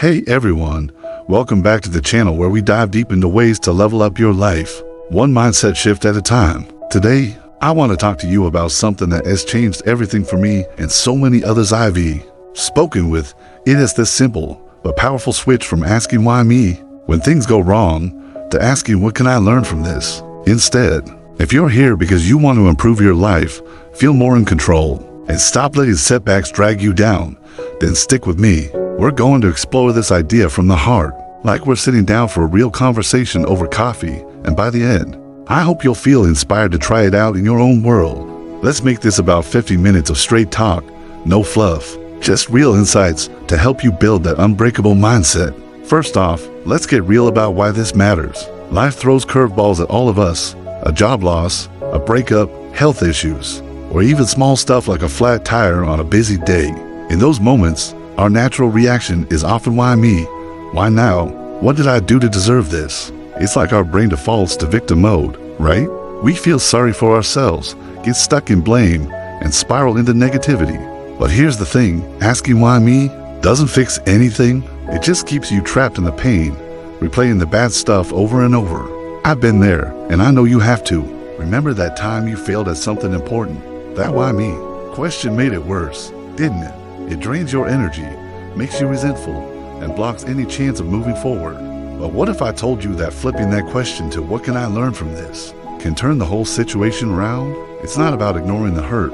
Hey everyone, welcome back to the channel where we dive deep into ways to level up your life, one mindset shift at a time. Today, I want to talk to you about something that has changed everything for me and so many others I've spoken with. It is this simple but powerful switch from asking why me when things go wrong to asking what can I learn from this instead. If you're here because you want to improve your life, feel more in control, and stop letting setbacks drag you down, then stick with me. We're going to explore this idea from the heart, like we're sitting down for a real conversation over coffee, and by the end, I hope you'll feel inspired to try it out in your own world. Let's make this about 50 minutes of straight talk, no fluff, just real insights to help you build that unbreakable mindset. First off, let's get real about why this matters. Life throws curveballs at all of us, a job loss, a breakup, health issues, or even small stuff like a flat tire on a busy day. In those moments, our natural reaction is often why me? Why now? What did I do to deserve this? It's like our brain defaults to victim mode, right? We feel sorry for ourselves, get stuck in blame, and spiral into negativity. But here's the thing, asking why me doesn't fix anything. It just keeps you trapped in the pain, replaying the bad stuff over and over. I've been there, and I know you have too. Remember that time you failed at something important? That why me question made it worse, didn't it? It drains your energy, makes you resentful, and blocks any chance of moving forward. But what if I told you that flipping that question to what can I learn from this can turn the whole situation around? It's not about ignoring the hurt.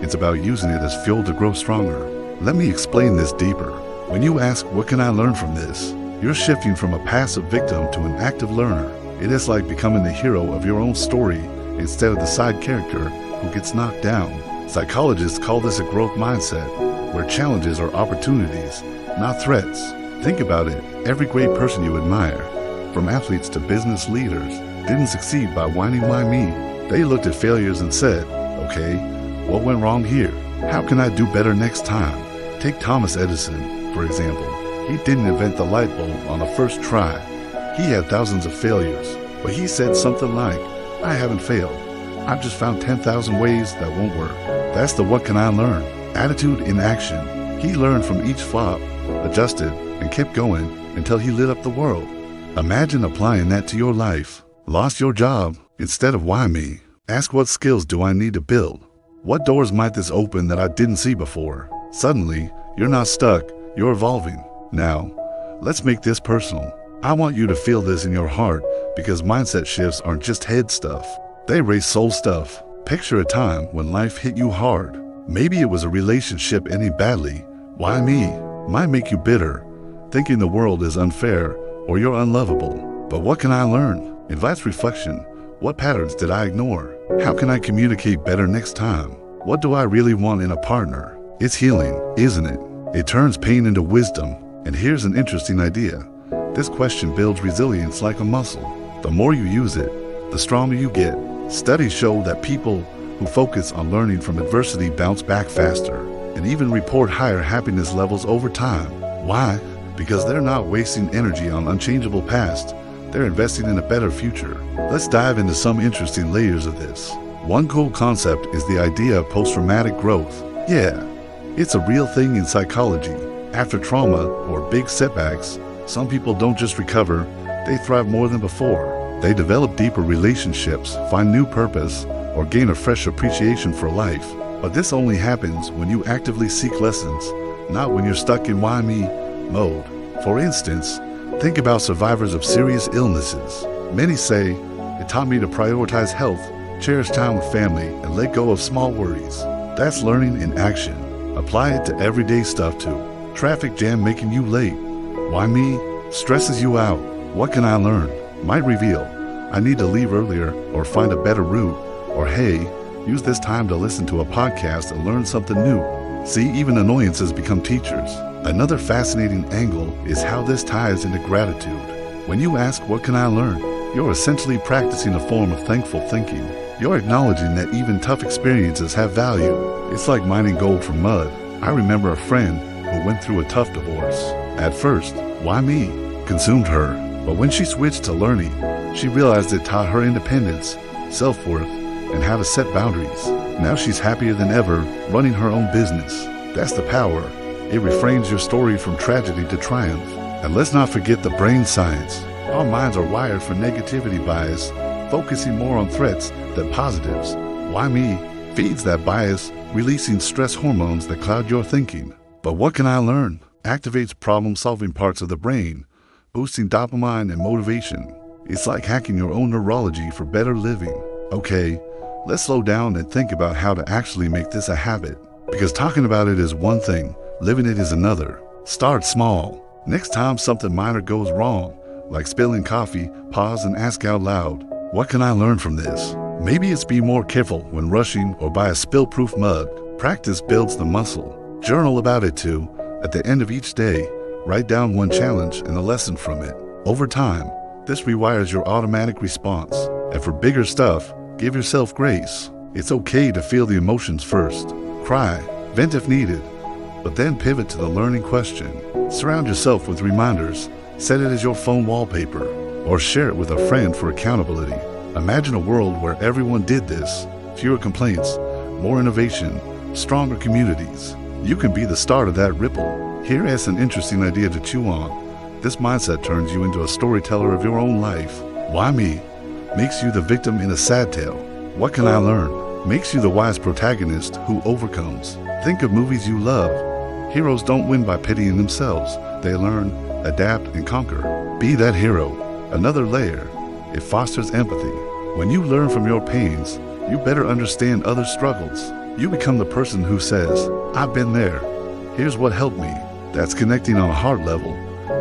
It's about using it as fuel to grow stronger. Let me explain this deeper. When you ask, what can I learn from this? You're shifting from a passive victim to an active learner. It is like becoming the hero of your own story instead of the side character who gets knocked down. Psychologists call this a growth mindset, where challenges are opportunities, not threats. Think about it. Every great person you admire, from athletes to business leaders, didn't succeed by whining why me. They looked at failures and said, okay, what went wrong here? How can I do better next time? Take Thomas Edison, for example. He didn't invent the light bulb on the first try. He had thousands of failures, but he said something like, I haven't failed. I've just found 10,000 ways that won't work. That's the what can I learn attitude in action. He learned from each flop, adjusted, and kept going until he lit up the world. Imagine applying that to your life. Lost your job? Instead of why me, ask what skills do I need to build? What doors might this open that I didn't see before? Suddenly, you're not stuck, you're evolving. Now, let's make this personal. I want you to feel this in your heart because mindset shifts aren't just head stuff. They raise soul stuff. Picture a time when life hit you hard. Maybe it was a relationship ending badly. Why me? Might make you bitter, thinking the world is unfair or you're unlovable. But what can I learn? Invites reflection. What patterns did I ignore? How can I communicate better next time? What do I really want in a partner? It's healing, isn't it? It turns pain into wisdom. And here's an interesting idea. This question builds resilience like a muscle. The more you use it, the stronger you get. Studies show that people who focus on learning from adversity bounce back faster and even report higher happiness levels over time. Why? Because they're not wasting energy on unchangeable past. They're investing in a better future. Let's dive into some interesting layers of this. One cool concept is the idea of post-traumatic growth. Yeah, it's a real thing in psychology. After trauma or big setbacks, some people don't just recover, they thrive more than before. They develop deeper relationships, find new purpose, or gain a fresh appreciation for life. But this only happens when you actively seek lessons, not when you're stuck in why me mode. For instance, think about survivors of serious illnesses. Many say, it taught me to prioritize health, cherish time with family, and let go of small worries. That's learning in action. Apply it to everyday stuff too. Traffic jam making you late. Why me? Stresses you out. What can I learn? Might reveal, I need to leave earlier or find a better route. Or hey, use this time to listen to a podcast and learn something new. See, even annoyances become teachers. Another fascinating angle is how this ties into gratitude. When you ask, what can I learn? You're essentially practicing a form of thankful thinking. You're acknowledging that even tough experiences have value. It's like mining gold from mud. I remember a friend who went through a tough divorce. At first, why me? Consumed her. But when she switched to learning, she realized it taught her independence, self-worth, and how to set boundaries. Now she's happier than ever, running her own business. That's the power. It reframes your story from tragedy to triumph. And let's not forget the brain science. Our minds are wired for negativity bias, focusing more on threats than positives. Why me feeds that bias, releasing stress hormones that cloud your thinking. But what can I learn? Activates problem-solving parts of the brain, boosting dopamine and motivation. It's like hacking your own neurology for better living. Okay, let's slow down and think about how to actually make this a habit. Because talking about it is one thing, living it is another. Start small. Next time something minor goes wrong, like spilling coffee, pause and ask out loud, what can I learn from this? Maybe it's be more careful when rushing or buy a spill-proof mug. Practice builds the muscle. Journal about it too. At the end of each day, write down one challenge and a lesson from it. Over time, this rewires your automatic response. And for bigger stuff, give yourself grace. It's okay to feel the emotions first. Cry, vent if needed, but then pivot to the learning question. Surround yourself with reminders. Set it as your phone wallpaper, or share it with a friend for accountability. Imagine a world where everyone did this. Fewer complaints, more innovation, stronger communities. You can be the start of that ripple. Here is an interesting idea to chew on. This mindset turns you into a storyteller of your own life. Why me? Makes you the victim in a sad tale. What can I learn? Makes you the wise protagonist who overcomes. Think of movies you love. Heroes don't win by pitying themselves. They learn, adapt, and conquer. Be that hero. Another layer. It fosters empathy. When you learn from your pains, you better understand others' struggles. You become the person who says, I've been there. Here's what helped me. That's connecting on a heart level,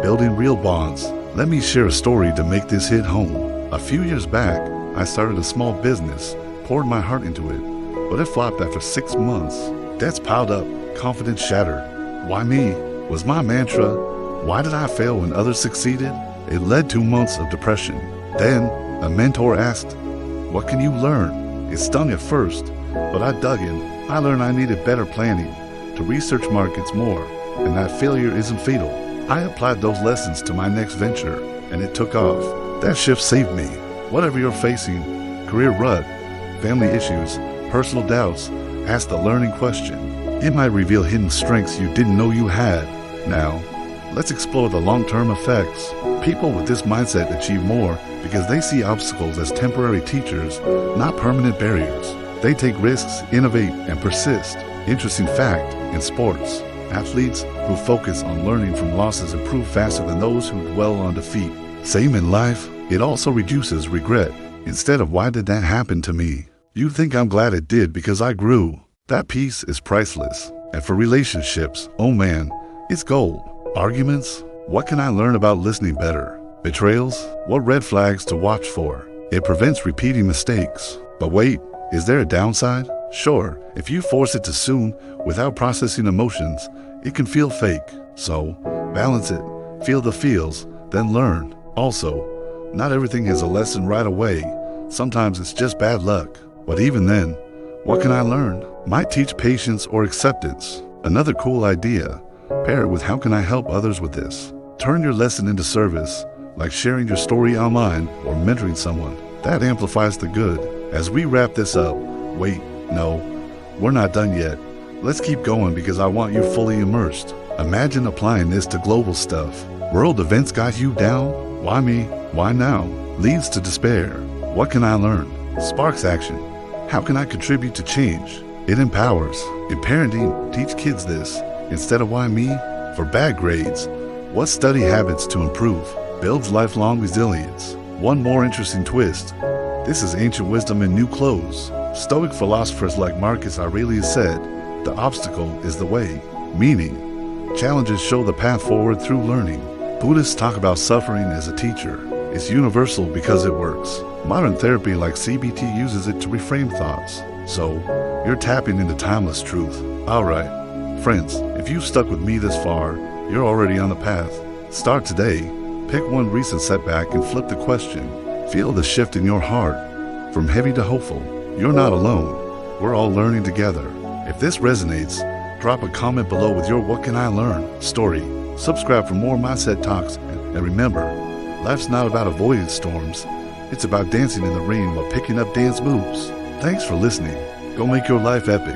building real bonds. Let me share a story to make this hit home. A few years back, I started a small business, poured my heart into it, but it flopped after 6 months. Debts piled up, confidence shattered. Why me? Was my mantra. Why did I fail when others succeeded? It led to months of depression. Then, a mentor asked, what can you learn? It stung at first, but I dug in. I learned I needed better planning, to research markets more, and that failure isn't fatal. I applied those lessons to my next venture, and it took off. That shift saved me. Whatever you're facing, career rut, family issues, personal doubts, ask the learning question. It might reveal hidden strengths you didn't know you had. Now, let's explore the long-term effects. People with this mindset achieve more because they see obstacles as temporary teachers, not permanent barriers. They take risks, innovate, and persist. Interesting fact, in sports, athletes who focus on learning from losses improve faster than those who dwell on defeat. Same in life, it also reduces regret. Instead of why did that happen to me? You think I'm glad it did because I grew. That peace is priceless. And for relationships, oh man, it's gold. Arguments? What can I learn about listening better? Betrayals? What red flags to watch for? It prevents repeating mistakes. But wait, is there a downside? Sure, if you force it too soon without processing emotions, it can feel fake. So, balance it, feel the feels, then learn. Also, not everything is a lesson right away. Sometimes it's just bad luck. But even then, what can I learn? Might teach patience or acceptance. Another cool idea. Pair it with how can I help others with this? Turn your lesson into service, like sharing your story online or mentoring someone. That amplifies the good. As we wrap this up, wait, no, we're not done yet. Let's keep going because I want you fully immersed. Imagine applying this to global stuff. World events got you down? Why me? Why now? Leads to despair. What can I learn? Sparks action. How can I contribute to change? It empowers. In parenting, teach kids this. Instead of why me? For bad grades. What study habits to improve? Builds lifelong resilience. One more interesting twist. This is ancient wisdom in new clothes. Stoic philosophers like Marcus Aurelius said, the obstacle is the way. Meaning, challenges show the path forward through learning. Buddhists talk about suffering as a teacher. It's universal because it works. Modern therapy like CBT uses it to reframe thoughts. So, you're tapping into timeless truth. Alright, friends, if you've stuck with me this far, you're already on the path. Start today. Pick one recent setback and flip the question. Feel the shift in your heart. From heavy to hopeful, you're not alone. We're all learning together. If this resonates, drop a comment below with your what can I learn story. Subscribe for more mindset talks. And remember, life's not about avoiding storms. It's about dancing in the rain while picking up dance moves. Thanks for listening. Go make your life epic.